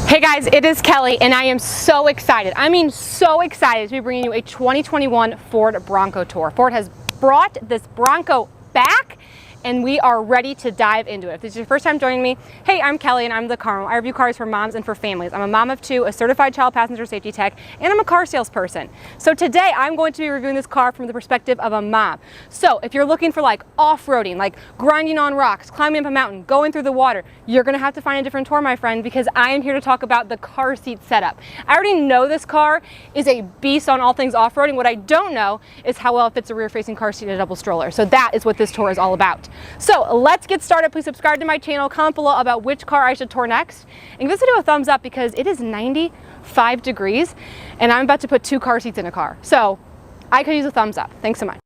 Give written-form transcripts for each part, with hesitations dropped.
Hey guys, it is Kelly and I am so excited. I mean so excited to be bringing you a 2021 Ford Bronco tour. Ford has brought this Bronco back and we are ready to dive into it. If this is your first time joining me, hey, I'm Kelly and I'm the car mom. I review cars for moms and for families. I'm a mom of two, a certified child passenger safety tech, and I'm a car salesperson. So today I'm going to be reviewing this car from the perspective of a mom. So if you're looking for like off-roading, like grinding on rocks, climbing up a mountain, going through the water, you're gonna have to find a different tour, my friend, because I am here to talk about the car seat setup. I already know this car is a beast on all things off-roading. What I don't know is how well it fits a rear-facing car seat and a double stroller. So that is what this tour is all about. So let's get started. Please subscribe to my channel, comment below about which car I should tour next, and give this video a thumbs up because it is 95 degrees and I'm about to put 2 car seats in a car. So I could use a thumbs up. Thanks so much.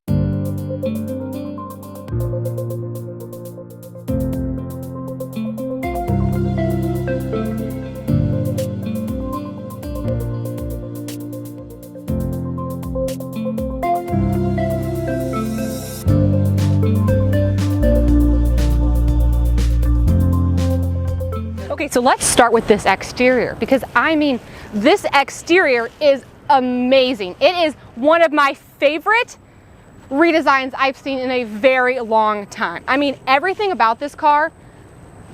Okay, so let's start with this exterior because I mean, this exterior is amazing. It is one of my favorite redesigns I've seen in a very long time. I mean, everything about this car,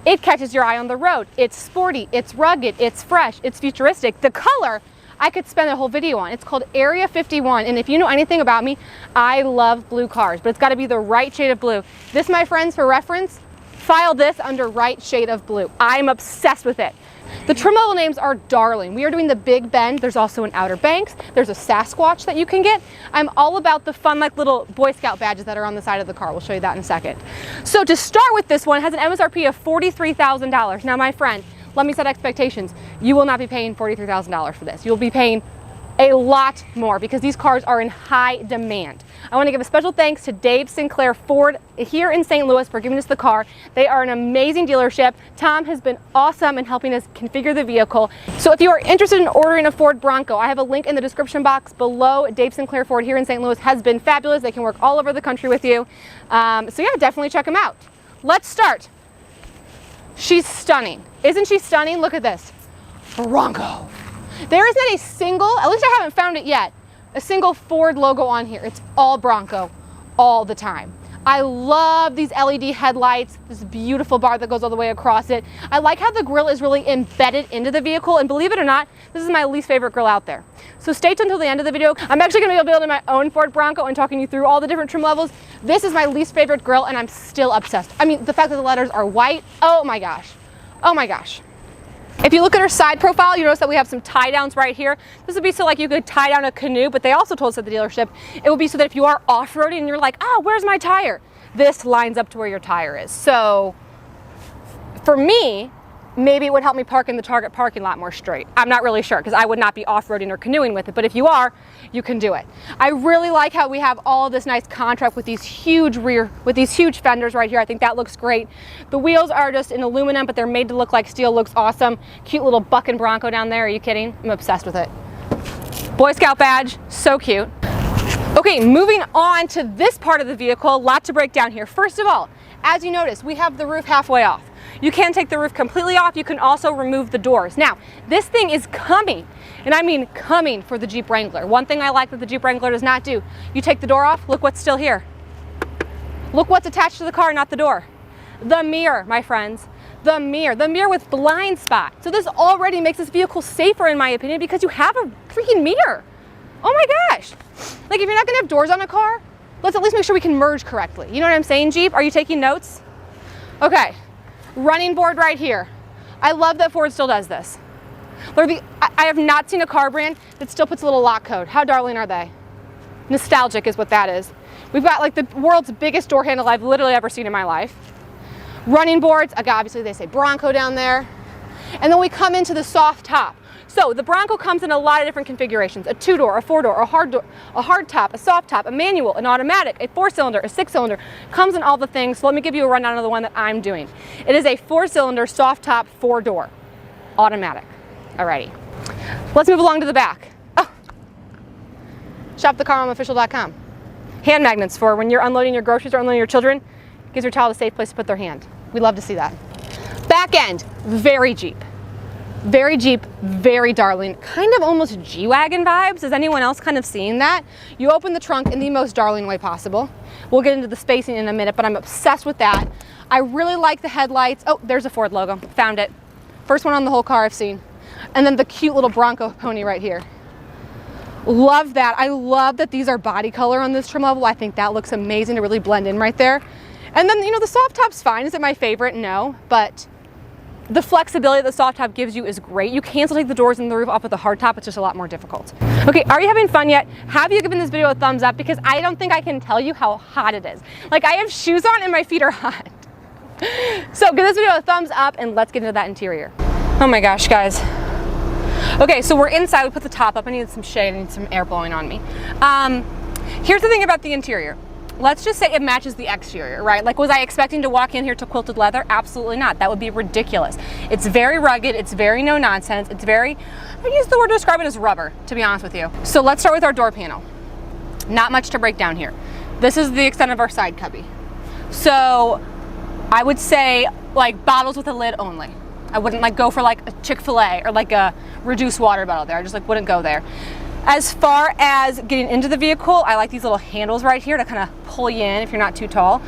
it catches your eye on the road. It's sporty, it's rugged, it's fresh, it's futuristic. The color, I could spend a whole video on. It's called Area 51, and if you know anything about me, I love blue cars, but it's gotta be the right shade of blue. This, my friends, for reference, file this under right shade of blue. I'm obsessed with it. The trim level names are darling. We are doing the Big Bend. There's also an Outer Banks. There's a Sasquatch that you can get. I'm all about the fun, like little Boy Scout badges that are on the side of the car. We'll show you that in a second. So to start with, this one has an MSRP of $43,000. Now, my friend, let me set expectations. You will not be paying $43,000 for this. You'll be paying a lot more because these cars are in high demand. I want to give a special thanks to Dave SINCLAIR Ford here in St. Louis for giving us the car. They are an amazing dealership. Tom has been awesome in helping us configure the vehicle. So if you are interested in ordering a Ford Bronco, I have a link in the description box below. Dave SINCLAIR Ford here in St. Louis has been fabulous. They can work all over the country with you. So yeah, definitely check them out. Let's start. She's stunning. Isn't she stunning? Look at this. Bronco. There isn't a single, at least I haven't found it yet, a single Ford logo on here. It's all Bronco all the time. I love these LED headlights, this beautiful bar that goes all the way across it. I like how the grille is really embedded into the vehicle, and believe it or not, this is my least favorite grille out there. So stay tuned until the end of the video. I'm actually going to be building my own Ford Bronco and talking you through all the different trim levels. This is my least favorite grille and I'm still obsessed. I mean, the fact that the letters are white, oh my gosh. Oh my gosh. If you look at her side profile, you notice that we have some tie downs right here. This would be so like you could tie down a canoe, but they also told us at the dealership, it would be so that if you are off-roading and you're like, oh, where's my tire? This lines up to where your tire is. So for me, maybe it would help me park in the Target parking lot more straight. I'm not really sure because I would not be off-roading or canoeing with it, but if you are, you can do it. I really like how we have all of this nice contrast with these huge fenders right here. I think that looks great. The wheels are just in aluminum, but they're made to look like steel. Looks awesome. Cute little bucking Bronco down there. Are you kidding? I'm obsessed with it. Boy Scout badge, so cute. Okay, moving on to this part of the vehicle, a lot to break down here. First of all, as you notice, we have the roof halfway off. You can take the roof completely off. You can also remove the doors. Now, this thing is coming, and I mean coming for the Jeep Wrangler. One thing I like that the Jeep Wrangler does not do, you take the door off, look what's still here. Look what's attached to the car, not the door. The mirror, my friends. The mirror with blind spot. So this already makes this vehicle safer in my opinion because you have a freaking mirror. Oh my gosh. Like if you're not gonna have doors on a car, let's at least make sure we can merge correctly. You know what I'm saying, Jeep? Are you taking notes? Okay. Running board right here. I love that Ford still does this. I have not seen a car brand that still puts a little lock code. How darling are they? Nostalgic is what that is. We've got like the world's biggest door handle I've literally ever seen in my life. Running boards, obviously they say Bronco down there. And then we come into the soft top. So the Bronco comes in a lot of different configurations, a 2-door, a 4-door, a hard top, a soft top, a manual, an automatic, a 4-cylinder, a 6-cylinder, comes in all the things. So let me give you a rundown of the one that I'm doing. It is a 4-cylinder, soft top, 4-door, automatic. Alrighty. Let's move along to the back. Oh. Shopthecarmomofficial.com. Hand magnets for when you're unloading your groceries or unloading your children. Gives your child a safe place to put their hand. We love to see that. Back end, very Jeep. Very Jeep, very darling, kind of almost G-Wagon vibes. Is anyone else kind of seeing that? You open the trunk in the most darling way possible. We'll get into the spacing in a minute, but I'm obsessed with that. I really like the headlights. Oh, there's a Ford logo, found it. First one on the whole car I've seen. And then the cute little Bronco pony right here. Love that. I love that these are body color on this trim level. I think that looks amazing to really blend in right there. And then, you know, the soft top's fine. Is it my favorite? No, but the flexibility the soft top gives you is great. You can still take the doors and the roof off with the hard top. It's just a lot more difficult. Okay, are you having fun yet? Have you given this video a thumbs up? Because I don't think I can tell you how hot it is. Like, I have shoes on and my feet are hot. So give this video a thumbs up and let's get into that interior. Oh my gosh, guys. Okay, so we're inside. We put the top up. I need some shade. I need some air blowing on me. Here's the thing about the interior. Let's just say it matches the exterior, right? Like, was I expecting to walk in here to quilted leather? Absolutely not. That would be ridiculous. It's very rugged. It's very no nonsense. It's very, I use the word to describe it as rubber, to be honest with you. So let's start with our door panel. Not much to break down here. This is the extent of our side cubby. So I would say like bottles with a lid only. I wouldn't like go for like a Chick-fil-A or like a reduced water bottle there. I just like wouldn't go there. As far as getting into the vehicle, I like these little handles right here to kind of pull you in if you're not too tall.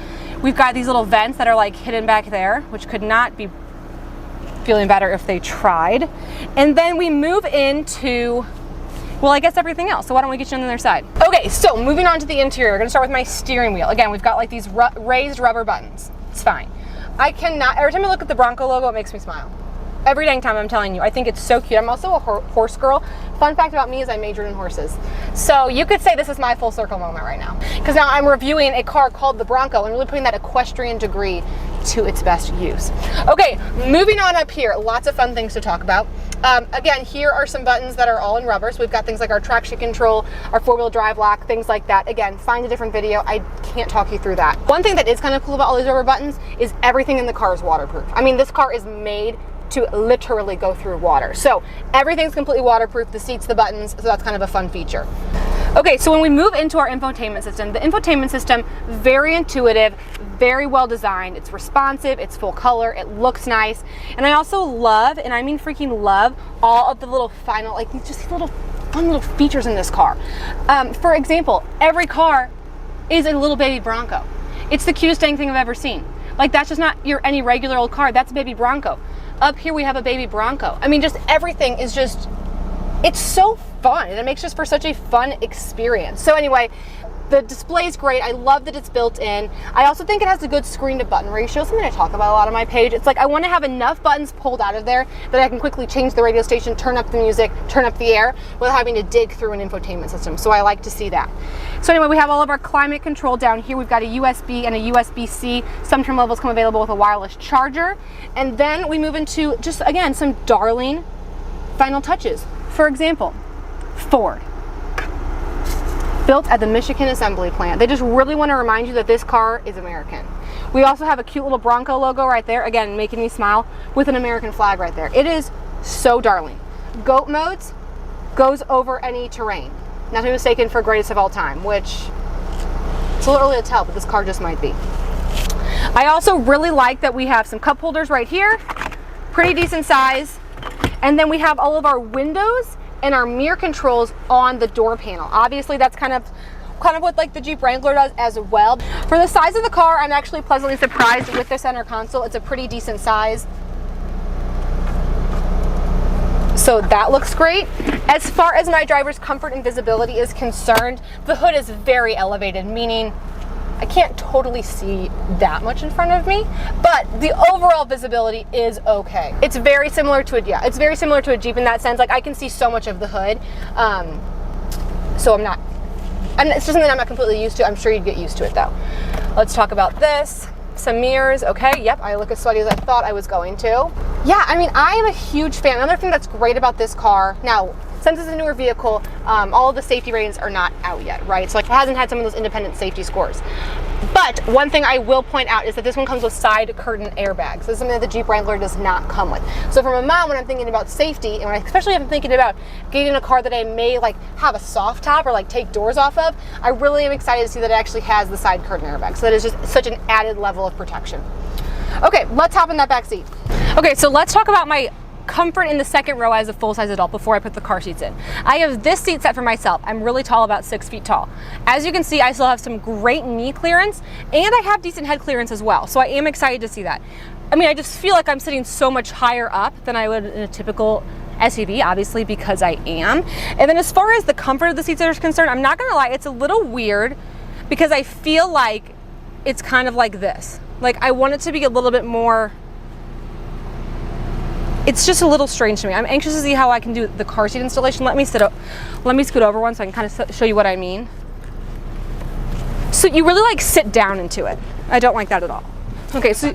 We've got these little vents that are like hidden back there, which could not be feeling better if they tried. And then we move into, well, I guess everything else. So why don't we get you on the other side? Okay, so moving on to the interior, we're gonna start with my steering wheel. Again, we've got like these raised rubber buttons. It's fine. I cannot, every time I look at the Bronco logo, it makes me smile. Every dang time, I'm telling you. I think it's so cute. I'm also a horse girl. Fun fact about me is I majored in horses. So you could say this is my full circle moment right now. Because now I'm reviewing a car called the Bronco and really putting that equestrian degree to its best use. Okay, moving on up here. Lots of fun things to talk about. Again, here are some buttons that are all in rubber. So we've got things like our traction control, our four-wheel drive lock, things like that. Again, find a different video. I can't talk you through that. One thing that is kind of cool about all these rubber buttons is everything in the car is waterproof. I mean, this car is made to literally go through water. So everything's completely waterproof, the seats, the buttons, so that's kind of a fun feature. Okay, so when we move into our infotainment system, the infotainment system, very intuitive, very well designed, it's responsive, it's full color, it looks nice, and I also love, and I mean freaking love, all of the little final, like just these little fun little features in this car. For example, every car is a little baby Bronco. It's the cutest dang thing I've ever seen. Like, that's just not any regular old car, that's a baby Bronco. Up here we have a baby Bronco. I mean, just everything is just, it's so fun and it makes just for such a fun experience. So anyway, the display is great. I love that it's built in. I also think it has a good screen to button ratio, something I talk about a lot on my page. It's like I want to have enough buttons pulled out of there that I can quickly change the radio station, turn up the music, turn up the air without having to dig through an infotainment system. So I like to see that. So anyway, we have all of our climate control down here. We've got a USB and a USB-C. Some trim levels come available with a wireless charger. And then we move into just, again, some darling final touches. For example, Ford. Built at the Michigan assembly plant. They just really want to remind you that this car is American. We also have a cute little Bronco logo right there, again, making me smile, with an American flag right there. It is so darling. Goat modes goes over any terrain. Not to be mistaken for greatest of all time, which it's a little early to tell, but this car just might be. I also really like that we have some cup holders right here, pretty decent size, and then we have all of our windows and our mirror controls on the door panel. Obviously, that's kind of what like the Jeep Wrangler does as well. For the size of the car, I'm actually pleasantly surprised with the center console. It's a pretty decent size. So that looks great. As far as my driver's comfort and visibility is concerned, the hood is very elevated, meaning I can't totally see that much in front of me, but the overall visibility is okay. It's very similar to it's very similar to a Jeep in that sense. Like, I can see so much of the hood. So it's just something I'm not completely used to. I'm sure you'd get used to it though. Let's talk about this. Some mirrors, okay, yep, I look as sweaty as I thought I was going to. Yeah, I mean, I am a huge fan. Another thing that's great about this car, now, since it's a newer vehicle, all of the safety ratings are not out yet, right? So like, it hasn't had some of those independent safety scores. But one thing I will point out is that this one comes with side curtain airbags. This is something that the Jeep Wrangler does not come with. So from a mom, when I'm thinking about safety, and especially if I'm thinking about getting a car that I may like have a soft top or like take doors off of, I really am excited to see that it actually has the side curtain airbag. So that is just such an added level of protection. Okay, let's hop in that back seat. Okay, so let's talk about my comfort in the second row as a full-size adult before I put the car seats in. I have this seat set for myself. I'm really tall, about 6 feet tall. As you can see, I still have some great knee clearance, and I have decent head clearance as well. So I am excited to see that. I mean, I just feel like I'm sitting so much higher up than I would in a typical SUV, obviously, because I am. And then as far as the comfort of the seats is concerned, I'm not gonna lie, it's a little weird because I feel like it's kind of like this. Like, I want it to be a little bit more, it's just a little strange to me. I'm anxious to see how I can do the car seat installation. Let me scoot over one so I can kind of show you what I mean. So you really like sit down into it. I don't like that at all. Okay, so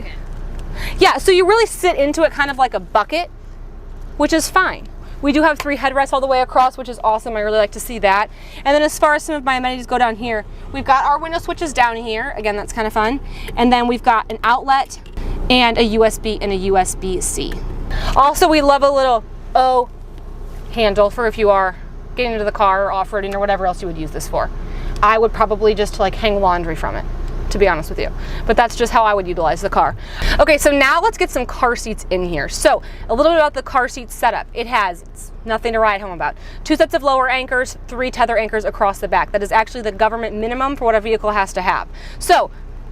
yeah, so you really sit into it kind of like a bucket, which is fine. We do have 3 headrests all the way across, which is awesome. I really like to see that. And then as far as some of my amenities go down here, we've got our window switches down here. Again, that's kind of fun. And then we've got an outlet and a USB and a USB-C. Also, we love a little O handle for if you are getting into the car or off-roading or whatever else you would use this for. I would probably just like hang laundry from it, to be honest with you. But that's just how I would utilize the car. Okay, so now let's get some car seats in here. So a little bit about the car seat setup. It's nothing to write home about. 2 sets of lower anchors, 3 tether anchors across the back. That is actually the government minimum for what a vehicle has to have. So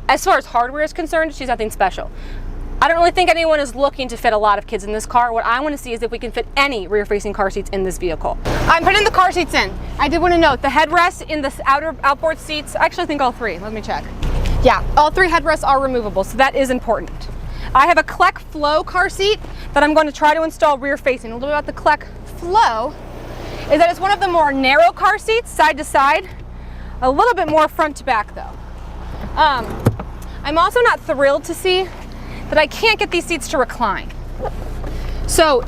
as far as hardware is concerned, she's nothing special. I don't really think anyone is looking to fit a lot of kids in this car. What I want to see is if we can fit any rear-facing car seats in this vehicle. I'm putting the car seats in. I did want to note the headrests in the outboard seats, actually I think all 3, let me check. Yeah, all 3 headrests are removable, so that is important. I have a Kleck Flow car seat that I'm going to try to install rear-facing. A little bit about the Kleck Flow is that it's one of the more narrow car seats, side to side, a little bit more front to back though. I'm also not thrilled to see that I can't get these seats to recline. So,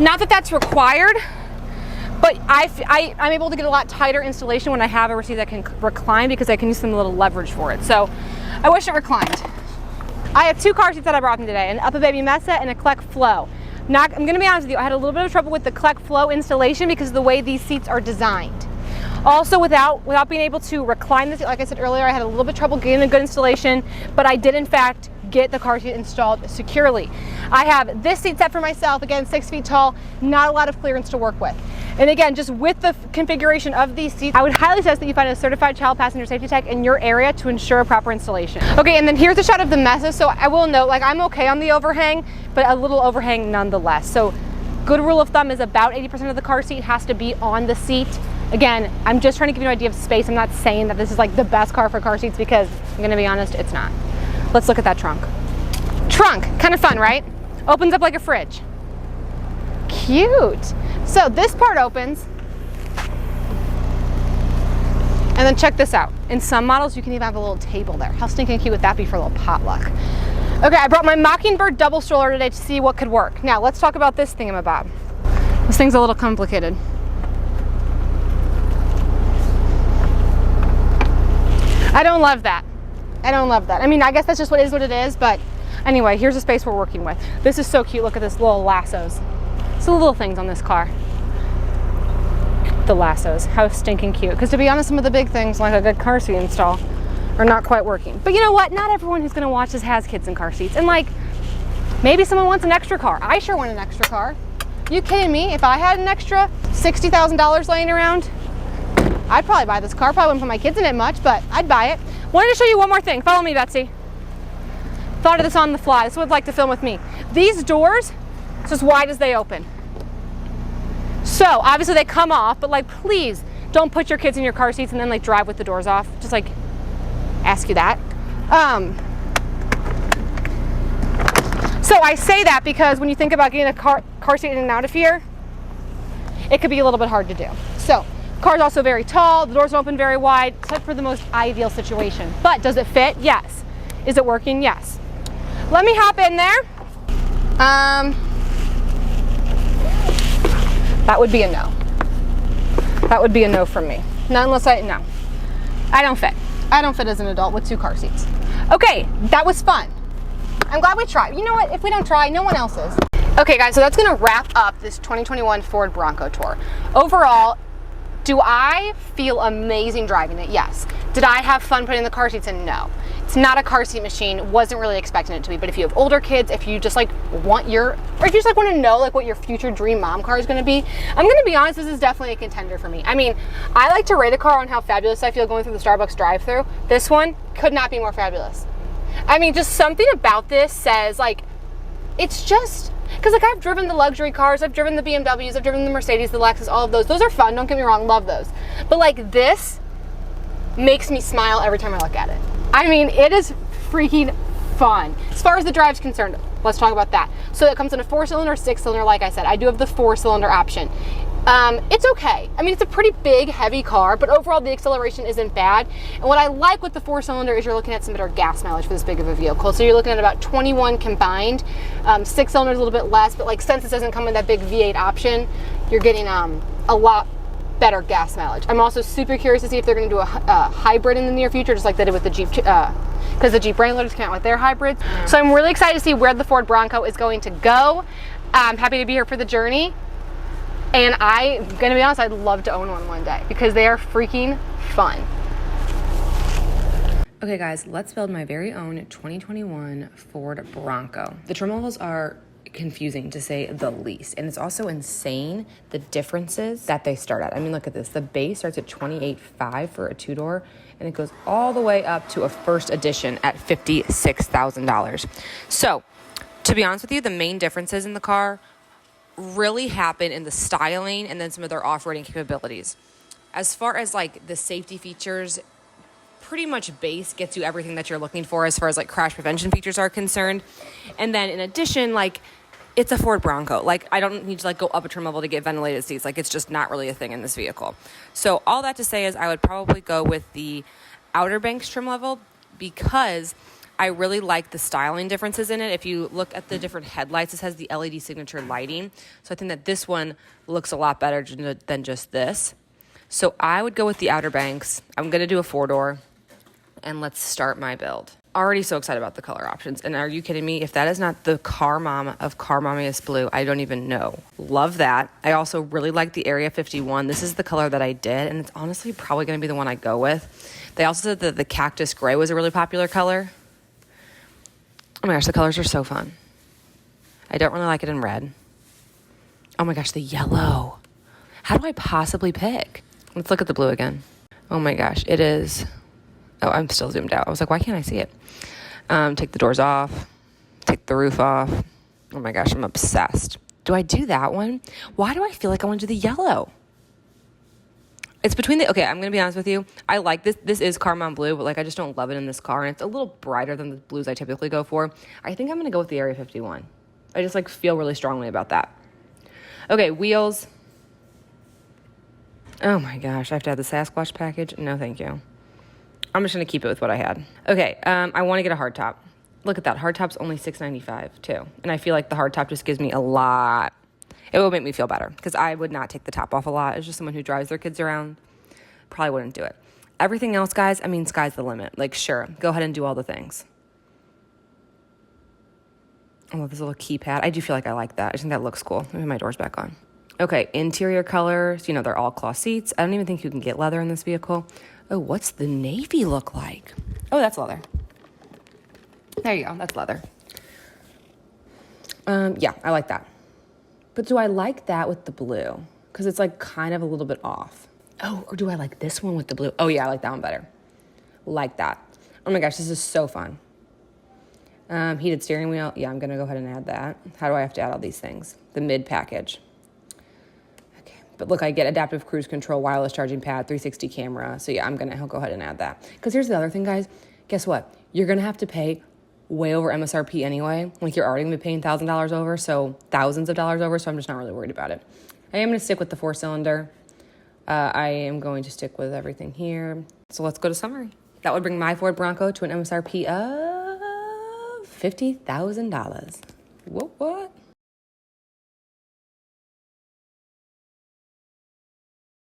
not that that's required, but I'm able to get a lot tighter installation when I have a seat that can recline because I can use some little leverage for it. So, I wish it reclined. I have 2 car seats that I brought in today, an UPPAbaby Mesa and a Kleck Flow. I'm gonna be honest with you, I had a little bit of trouble with the Kleck Flow installation because of the way these seats are designed. Also, without being able to recline the seat, like I said earlier, I had a little bit of trouble getting a good installation, but I did in fact get the car seat installed securely. I have this seat set for myself, again 6 feet tall, not a lot of clearance to work with. And again, just with the configuration of these seats, I would highly suggest that you find a certified child passenger safety tech in your area to ensure a proper installation. Okay, and then here's a shot of the Mesa. So I will note, like, I'm okay on the overhang, but a little overhang nonetheless. So good rule of thumb is about 80% of the car seat has to be on the seat. Again, I'm just trying to give you an idea of space. I'm not saying that this is like the best car for car seats because I'm gonna be honest, it's not. Let's look at that trunk. Trunk, kind of fun, right? Opens up like a fridge. Cute. So this part opens. And then check this out. In some models, you can even have a little table there. How stinking cute would that be for a little potluck? Okay, I brought my Mockingbird double stroller today to see what could work. Now, let's talk about this thingamabob. This thing's a little complicated. I don't love that. I don't love that. I mean, I guess that's just what it is, but anyway, here's the space we're working with. This is so cute. Look at this little lassos. It's the little things on this car. The lassos, how stinking cute. Because to be honest, some of the big things, like a good car seat install, are not quite working. But you know what? Not everyone who's gonna watch this has kids in car seats. And like, maybe someone wants an extra car. I sure want an extra car. You kidding me? If I had an extra $60,000 laying around, I'd probably buy this car. Probably wouldn't put my kids in it much, but I'd buy it. Wanted to show you one more thing. Follow me, Betsy. Thought of this on the fly. This would like to film with me. These doors, it's as wide as they open. So obviously they come off, but like, please don't put your kids in your car seats and then like drive with the doors off. Just like ask you that. So I say that because when you think about getting a car seat in and out of here, it could be a little bit hard to do. So car's also very tall, the doors open very wide, except for the most ideal situation. But does it fit? Yes. Is it working? Yes. Let me hop in there. That would be a no. That would be a no from me. Not unless no. I don't fit. I don't fit as an adult with 2 car seats. Okay, that was fun. I'm glad we tried. You know what? If we don't try, no one else is. Okay guys, so that's gonna wrap up this 2021 Ford Bronco tour. Overall, Do I feel amazing driving it? Yes. Did I have fun putting the car seats in? No. It's not a car seat machine. Wasn't really expecting it to be. But if you have older kids, if you just like want your, or if you just like want to know like what your future dream mom car is going to be, I'm going to be honest, this is definitely a contender for me. I mean, I like to rate a car on how fabulous I feel going through the Starbucks drive-thru. This one could not be more fabulous. I mean, just something about this says like, it's just, because like I've driven the luxury cars, I've driven the BMWs, I've driven the Mercedes, the Lexus, all of those. Those are fun, don't get me wrong, love those. But like this makes me smile every time I look at it. I mean, it is freaking fun. As far as the drive's concerned, let's talk about that. So it comes in a 4-cylinder, 6-cylinder, like I said. I do have the 4-cylinder option. It's okay. I mean, it's a pretty big, heavy car, but overall the acceleration isn't bad. And what I like with the 4-cylinder is you're looking at some better gas mileage for this big of a vehicle. So you're looking at about 21 combined. 6-cylinder is a little bit less, but like since it doesn't come with that big V8 option, you're getting a lot better gas mileage. I'm also super curious to see if they're going to do a hybrid in the near future, just like they did with the Jeep, because the Jeep Wrangler just came out with their hybrids. So I'm really excited to see where the Ford Bronco is going to go. I'm happy to be here for the journey. And I'm going to be honest, I'd love to own one day because they are freaking fun. Okay guys, let's build my very own 2021 Ford Bronco. The trim levels are confusing to say the least, and it's also insane the differences that they start at. I mean, look at this. The base starts at $28,500 for a 2-door, and it goes all the way up to a first edition at $56,000. So, to be honest with you, the main differences in the car really happen in the styling and then some of their off-roading capabilities. As far as like the safety features, pretty much base gets you everything that you're looking for as far as like crash prevention features are concerned. And then in addition, like it's a Ford Bronco. Like I don't need to like go up a trim level to get ventilated seats. Like it's just not really a thing in this vehicle. So all that to say is I would probably go with the Outer Banks trim level because I really like the styling differences in it. If you look at the different headlights, this has the LED signature lighting. So I think that this one looks a lot better than just this. So I would go with the Outer Banks. I'm going to do a 4-door, and let's start my build. Already so excited about the color options. And are you kidding me? If that is not the car mom of Car Mommiest Blue, I don't even know. Love that. I also really like the Area 51. This is the color that I did, and it's honestly probably going to be the one I go with. They also said that the Cactus Gray was a really popular color. Oh my gosh, the colors are so fun. I don't really like it in red. Oh my gosh, the yellow. How do I possibly pick? Let's look at the blue again. Oh my gosh, it is. Oh, I'm still zoomed out. I was like, why can't I see it? Take the doors off. Take the roof off. Oh my gosh, I'm obsessed. Do I do that one? Why do I feel like I want to do the yellow? It's between the, okay, I'm going to be honest with you. I like this. This is Car Mom Blue, but like I just don't love it in this car. And it's a little brighter than the blues I typically go for. I think I'm going to go with the Area 51. I just like feel really strongly about that. Okay, wheels. Oh my gosh, I have to have the Sasquatch package? No, thank you. I'm just going to keep it with what I had. Okay, I want to get a hardtop. Look at that. Hardtop's only $695 too. And I feel like the hardtop just gives me a lot. It will make me feel better because I would not take the top off a lot. As just someone who drives their kids around, probably wouldn't do it. Everything else, guys, I mean, sky's the limit. Like, sure, go ahead and do all the things. Oh, this little keypad. I do feel like I like that. I think that looks cool. Let me put my doors back on. Okay, interior colors. You know, they're all cloth seats. I don't even think you can get leather in this vehicle. Oh, what's the navy look like? Oh, that's leather. There you go. That's leather. Yeah, I like that. But do I like that with the blue? Because it's like kind of a little bit off. Oh, or do I like this one with the blue? Oh yeah, I like that one better. Like that. Oh my gosh, this is so fun. Heated steering wheel. Yeah, I'm going to go ahead and add that. How do I have to add all these things? The mid package. Okay, but look, I get adaptive cruise control, wireless charging pad, 360 camera. So yeah, I'll go ahead and add that. Because here's the other thing, guys. Guess what? You're going to have to pay way over MSRP anyway. Like you're already gonna be paying $1,000 over, so thousands of dollars over, so I'm just not really worried about it. I am gonna stick with the 4-cylinder. I am going to stick with everything here. So let's go to summary. That would bring my Ford Bronco to an MSRP of $50,000. What?